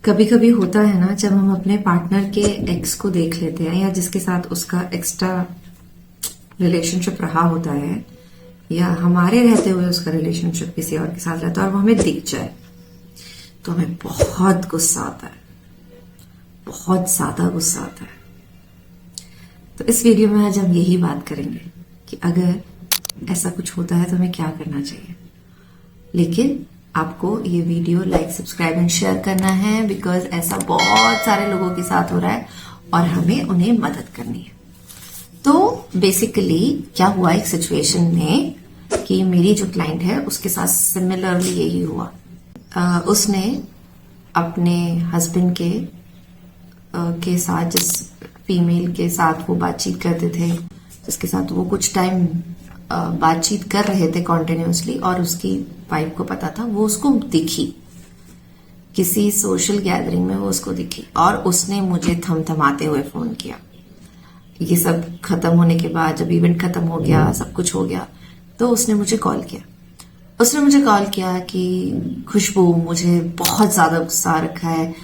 कभी कभी होता है ना, जब हम अपने पार्टनर के एक्स को देख लेते हैं या जिसके साथ उसका एक्स्ट्रा रिलेशनशिप रहा होता है या हमारे रहते हुए उसका रिलेशनशिप किसी और के साथ रहता है और वो हमें दिख जाए तो हमें बहुत गुस्सा आता है, बहुत ज्यादा गुस्सा आता है। तो इस वीडियो में आज हम यही बात करेंगे कि अगर ऐसा कुछ होता है तो हमें क्या करना चाहिए। लेकिन आपको ये video like, subscribe and share करना है बिकॉज ऐसा बहुत सारे लोगों के साथ हो रहा है और हमें उन्हें मदद करनी है। तो बेसिकली क्या हुआ एक सिचुएशन में कि मेरी जो क्लाइंट है उसके साथ सिमिलरली यही हुआ। उसने अपने हस्बैंड के साथ, जिस फीमेल के साथ वो बातचीत करते थे, जिसके साथ वो कुछ टाइम बातचीत कर रहे थे कॉन्टिन्यूसली, और उसकी वाइफ को पता था, वो उसको दिखी किसी सोशल गैदरिंग में, वो उसको दिखी और उसने मुझे थमथमाते हुए फोन किया। ये सब खत्म होने के बाद, जब इवेंट खत्म हो गया, सब कुछ हो गया, तो उसने मुझे कॉल किया। उसने मुझे कॉल किया कि खुशबू, मुझे बहुत ज्यादा गुस्सा आ रखा है,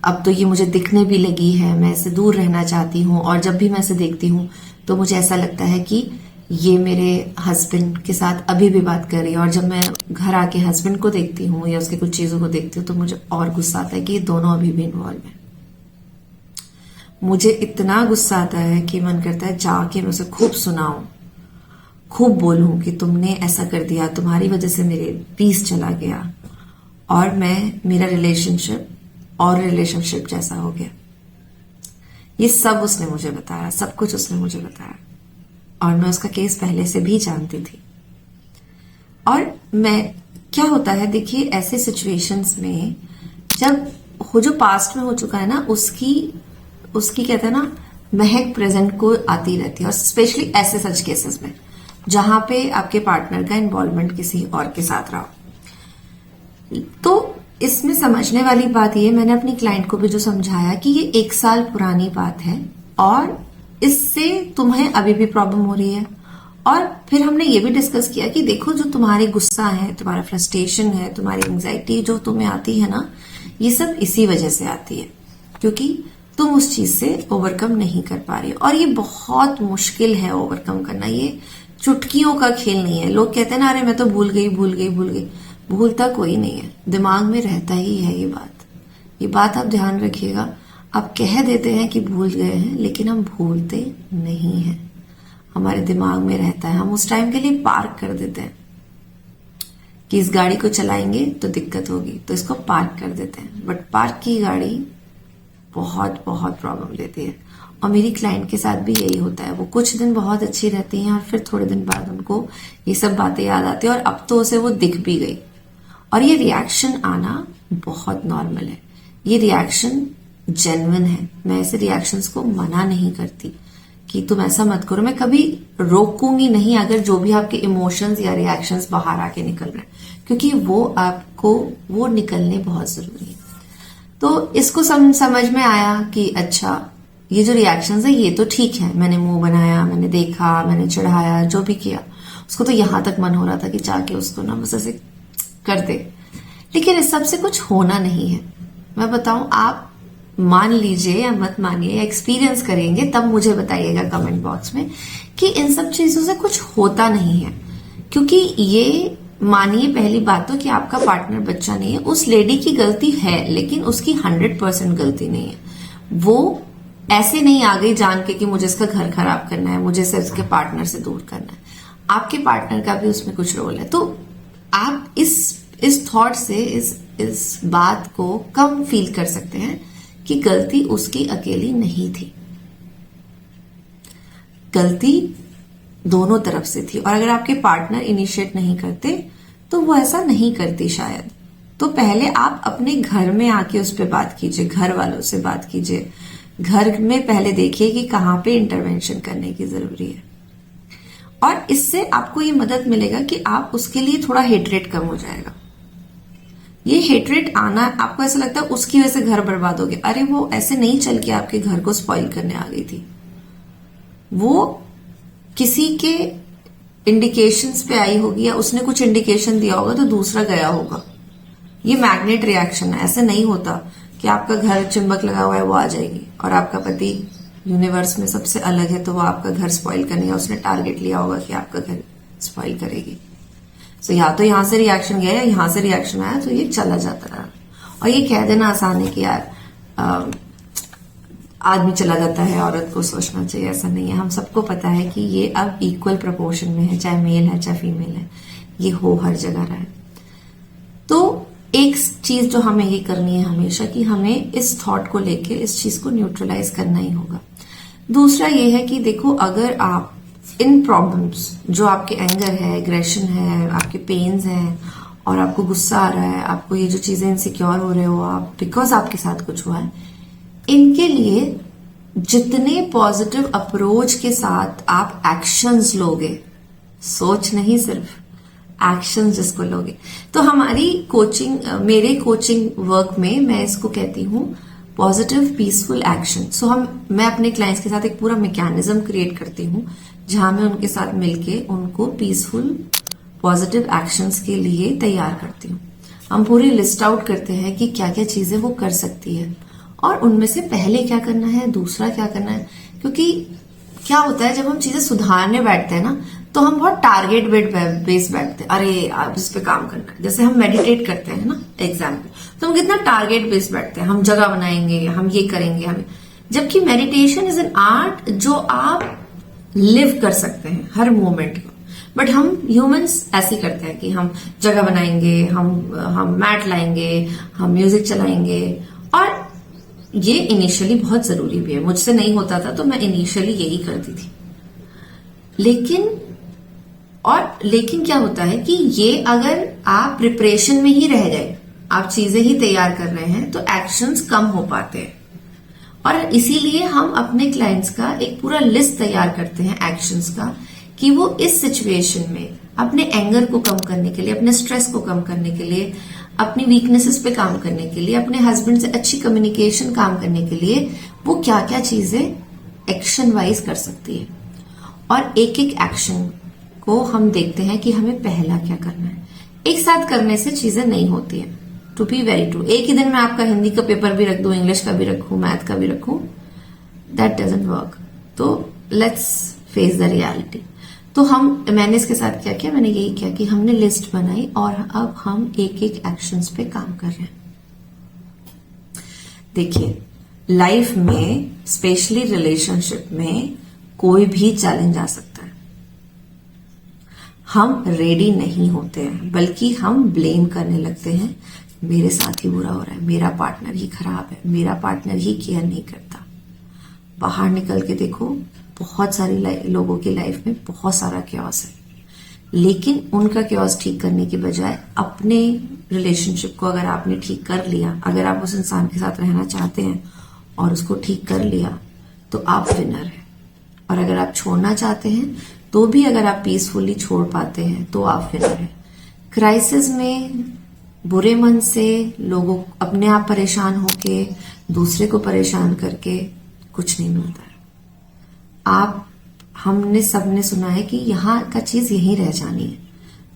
अब तो ये मुझे दिखने भी लगी है, मैं इससे दूर रहना चाहती हूँ और जब भी मैं इसे देखती हूँ तो मुझे ऐसा लगता है कि ये मेरे हस्बैंड के साथ अभी भी बात कर रही है, और जब मैं घर आके हस्बैंड को देखती हूँ या उसके कुछ चीजों को देखती हूँ तो मुझे और गुस्सा आता है कि ये दोनों अभी भी इन्वॉल्व हैं। मुझे इतना गुस्सा आता है कि मन करता है जाके मैं उसे खूब सुनाऊं, खूब बोलूं कि तुमने ऐसा कर दिया, तुम्हारी वजह से मेरे पीस चला गया और मेरा रिलेशनशिप जैसा हो गया। ये सब उसने मुझे बताया, सब कुछ उसने मुझे बताया और मैं उसका केस पहले से भी जानती थी। और क्या होता है, देखिए ऐसे सिचुएशंस में जब जो पास्ट में हो चुका है ना, उसकी कहते हैं ना, महक प्रेजेंट को आती रहती है, और स्पेशली ऐसे सच केसेस में जहां पे आपके पार्टनर का इन्वॉल्वमेंट किसी और के साथ रहा हो। तो इसमें समझने वाली बात ये, मैंने अपनी क्लाइंट को भी जो समझाया कि ये 1 साल पुरानी बात है और इससे तुम्हें अभी भी प्रॉब्लम हो रही है। और फिर हमने ये भी डिस्कस किया कि देखो, जो तुम्हारी गुस्सा है, तुम्हारा फ्रस्ट्रेशन है, तुम्हारी एंग्जाइटी जो तुम्हें आती है ना, ये सब इसी वजह से आती है क्योंकि तुम उस चीज से ओवरकम नहीं कर पा रही हो। और ये बहुत मुश्किल है ओवरकम करना, ये चुटकियों का खेल नहीं है। लोग कहते हैं ना, अरे मैं तो भूल गई। भूलता कोई नहीं है, दिमाग में रहता ही है ये बात आप ध्यान रखिएगा। आप कह देते हैं कि भूल गए हैं, लेकिन हम भूलते नहीं हैं, हमारे दिमाग में रहता है। हम उस टाइम के लिए पार्क कर देते हैं कि इस गाड़ी को चलाएंगे तो दिक्कत होगी, तो इसको पार्क कर देते हैं। बट पार्क की गाड़ी बहुत बहुत प्रॉब्लम देती है। और मेरी क्लाइंट के साथ भी यही होता है। वो कुछ दिन बहुत अच्छी रहती हैं और फिर थोड़े दिन बाद उनको ये सब बातें याद आती है और अब तो उसे वो दिख भी गई। और ये रिएक्शन आना बहुत नॉर्मल है, ये रिएक्शन जेन्युइन है। मैं ऐसे रिएक्शंस को मना नहीं करती कि तुम ऐसा मत करो, मैं कभी रोकूंगी नहीं अगर जो भी आपके इमोशंस या रिएक्शंस बाहर आके निकल रहे हैं, क्योंकि वो निकलने बहुत जरूरी है। तो इसको समझ में आया कि अच्छा, ये जो रिएक्शंस है ये तो ठीक है, मैंने मुंह बनाया, मैंने देखा, मैंने चढ़ाया, जो भी किया, उसको तो यहां तक मन हो रहा था कि जाके उसको ना बस ऐसे कर दे। लेकिन इस सब से कुछ होना नहीं है। मैं बताऊं, आप मान लीजिए या मत मानिए, एक्सपीरियंस करेंगे तब मुझे बताइएगा कमेंट बॉक्स में कि इन सब चीजों से कुछ होता नहीं है। क्योंकि ये मानिए, पहली बात तो कि आपका पार्टनर बच्चा नहीं है, उस लेडी की गलती है, लेकिन उसकी 100% गलती नहीं है। वो ऐसे नहीं आ गई जान के कि मुझे इसका घर खराब करना है, मुझे सिर्फ इसके पार्टनर से दूर करना है। आपके पार्टनर का भी उसमें कुछ रोल है। तो आप इस थॉट से इस बात को कम फील कर सकते हैं कि गलती उसकी अकेली नहीं थी, गलती दोनों तरफ से थी। और अगर आपके पार्टनर इनिशिएट नहीं करते तो वो ऐसा नहीं करती शायद। तो पहले आप अपने घर में आके उस पर बात कीजिए, घर वालों से बात कीजिए, घर में पहले देखिए कि कहाँ पे इंटरवेंशन करने की जरूरी है। और इससे आपको ये मदद मिलेगा कि आप उसके लिए थोड़ा हेटरेट कम हो जाएगा। ये हेटरेट आना, आपको ऐसा लगता है उसकी वजह से घर बर्बाद हो गया, अरे वो ऐसे नहीं चल के आपके घर को स्पॉइल करने आ गई थी, वो किसी के इंडिकेशंस पे आई होगी या उसने कुछ इंडिकेशन दिया होगा तो दूसरा गया होगा। ये मैग्नेट रिएक्शन है। ऐसे नहीं होता कि आपका घर चिंबक लगा हुआ है वो आ जाएगी, और आपका पति यूनिवर्स में सबसे अलग है तो वो आपका घर स्पॉइल करने का उसने टारगेट लिया होगा कि आपका घर स्पॉइल करेगी। तो या तो यहां से रिएक्शन गया या यहां से रिएक्शन आया, तो ये चला जाता रहा। और ये कह देना आसान है कि यार आदमी चला जाता है, औरत को सोचना चाहिए, ऐसा नहीं है। हम सबको पता है कि ये अब इक्वल प्रोपोर्शन में है, चाहे मेल है चाहे फीमेल है, ये हो हर जगह रहा है। तो एक चीज जो हमें ये करनी है हमेशा कि हमें इस थॉट को लेके इस चीज को न्यूट्रलाइज करना ही होगा। दूसरा ये है कि देखो, अगर आप इन प्रॉब्लम्स जो आपके एंगर है, एग्रेशन है, आपके पेन्स हैं और आपको गुस्सा आ रहा है, आपको ये जो चीजें इनसिक्योर हो रहे हो आप बिकॉज आपके साथ कुछ हुआ है, इनके लिए जितने पॉजिटिव अप्रोच के साथ आप एक्शंस लोगे, सोच नहीं सिर्फ एक्शन जिसको लोगे, तो हमारी कोचिंग, मेरे कोचिंग वर्क में मैं इसको कहती हूँ पॉजिटिव पीसफुल एक्शन। सो मैं अपने क्लाइंट्स के साथ एक पूरा मैकेनिज्म क्रिएट करती हूँ जहां मैं उनके साथ मिलके उनको पीसफुल पॉजिटिव एक्शंस के लिए तैयार करती हूँ। हम पूरी लिस्ट आउट करते हैं कि क्या क्या चीजें वो कर सकती है और उनमें से पहले क्या करना है, दूसरा क्या करना है। क्योंकि क्या होता है, जब हम चीजें सुधारने बैठते हैं ना, तो हम बहुत टारगेट बेस्ड बैठते हैं। अरे आप इस पे काम करना है, जैसे हम मेडिटेट करते हैं ना एग्जाम्पल, तो हम कितना टारगेट बेस्ड बैठते हैं, हम जगह बनाएंगे, हम ये करेंगे, हम। जबकि मेडिटेशन इज एन आर्ट जो आप लिव कर सकते हैं हर मोमेंट को। बट हम ह्यूमंस ऐसे करते हैं कि हम जगह बनाएंगे, हम मैट लाएंगे, हम म्यूजिक चलाएंगे। और ये इनिशियली बहुत जरूरी भी है, मुझसे नहीं होता था तो मैं इनिशियली यही करती थी। लेकिन क्या होता है कि ये अगर आप प्रिपरेशन में ही रह गए, आप चीजें ही तैयार कर रहे हैं, तो एक्शंस कम हो पाते हैं। और इसीलिए हम अपने क्लाइंट्स का एक पूरा लिस्ट तैयार करते हैं एक्शंस का, कि वो इस सिचुएशन में अपने एंगर को कम करने के लिए, अपने स्ट्रेस को कम करने के लिए, अपनी वीकनेसेस पे काम करने के लिए, अपने हस्बैंड से अच्छी कम्युनिकेशन काम करने के लिए वो क्या क्या चीजें एक्शन वाइज कर सकती है। और एक एक एक्शन को हम देखते हैं कि हमें पहला क्या करना है। एक साथ करने से चीजें नहीं होती है, टू बी वेरी ट्रू। एक ही दिन में आपका हिंदी का पेपर भी रख दूं, इंग्लिश का भी रखूं, मैथ का भी रखूं, दैट डजंट वर्क। तो लेट्स फेस द रियलिटी। तो मैंने इसके साथ क्या किया, मैंने यही किया कि हमने लिस्ट बनाई और अब हम एक एक एक्शंस पे काम कर रहे हैं। देखिए, लाइफ में स्पेशली रिलेशनशिप में कोई भी चैलेंज आ सकता है। हम रेडी नहीं होते हैं, बल्कि हम ब्लेम करने लगते हैं, मेरे साथ ही बुरा हो रहा है, मेरा पार्टनर ही खराब है, मेरा पार्टनर ही केयर नहीं करता। बाहर निकल के देखो, बहुत सारी लोगों की लाइफ में बहुत सारा क्योस है, लेकिन उनका क्योस ठीक करने की बजाय अपने रिलेशनशिप को अगर आपने ठीक कर लिया, अगर आप उस इंसान के साथ रहना चाहते हैं और उसको ठीक कर लिया, तो आप विनर हैं। और अगर आप छोड़ना चाहते हैं तो भी अगर आप पीसफुली छोड़ पाते हैं तो आप विनर हैं। क्राइसिस में बुरे मन से लोगों अपने आप परेशान होके दूसरे को परेशान करके कुछ नहीं मिलता है। हमने सबने सुना है कि यहाँ का चीज यहीं रह जानी है,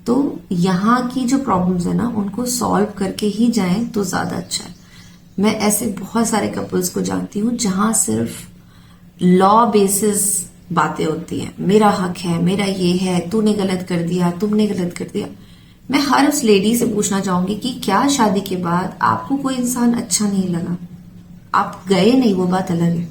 तो यहाँ की जो प्रॉब्लम्स है ना, उनको सॉल्व करके ही जाएं तो ज्यादा अच्छा है। मैं ऐसे बहुत सारे कपल्स को जानती हूँ जहां सिर्फ लॉ बेसिस बातें होती हैं, मेरा हक है, मेरा ये है, तूने गलत कर दिया, तुमने गलत कर दिया। मैं हर उस लेडी से पूछना चाहूंगी कि क्या शादी के बाद आपको कोई इंसान अच्छा नहीं लगा? आप गए नहीं, वो बात अलग है,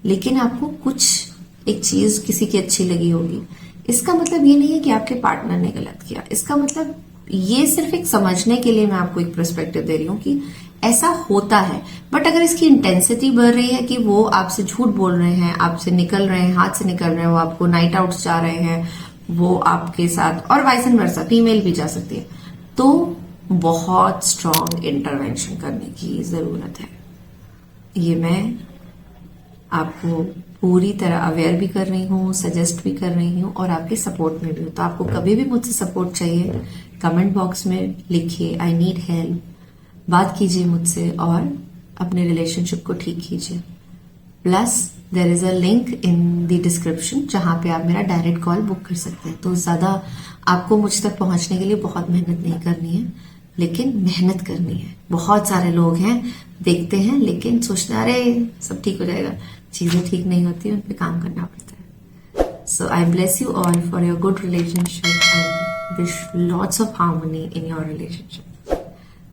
लेकिन आपको कुछ एक चीज किसी की अच्छी लगी होगी। इसका मतलब ये नहीं है कि आपके पार्टनर ने गलत किया। इसका मतलब ये सिर्फ एक समझने के लिए मैं आपको एक पर्सपेक्टिव दे रही हूँ कि ऐसा होता है। बट अगर इसकी इंटेंसिटी बढ़ रही है कि वो आपसे झूठ बोल रहे हैं, आपसे निकल रहे हैं, हाथ से निकल रहे हैं, वो आपको नाइट आउट्स जा रहे हैं, वो आपके साथ, और वाइस एंड वर्सा, फीमेल भी जा सकती है, तो बहुत स्ट्रॉन्ग इंटरवेंशन करने की जरूरत है। ये मैं आपको पूरी तरह अवेयर भी कर रही हूँ, सजेस्ट भी कर रही हूँ और आपके सपोर्ट में भी हूँ। तो आपको कभी भी मुझसे सपोर्ट चाहिए, कमेंट बॉक्स में लिखिए आई नीड हेल्प, बात कीजिए मुझसे और अपने रिलेशनशिप को ठीक कीजिए। Plus there is a link in the description जहां पे आप मेरा डायरेक्ट कॉल बुक कर सकते हैं। तो ज्यादा आपको मुझ तक पहुंचने के लिए बहुत मेहनत नहीं करनी है, लेकिन मेहनत करनी है। बहुत सारे लोग हैं देखते हैं लेकिन सोचते हैं अरे सब ठीक हो जाएगा, चीजें ठीक नहीं होती, उन पे काम करना पड़ता है। So I bless you all for your good relationship and wish lots of harmony in your relationship.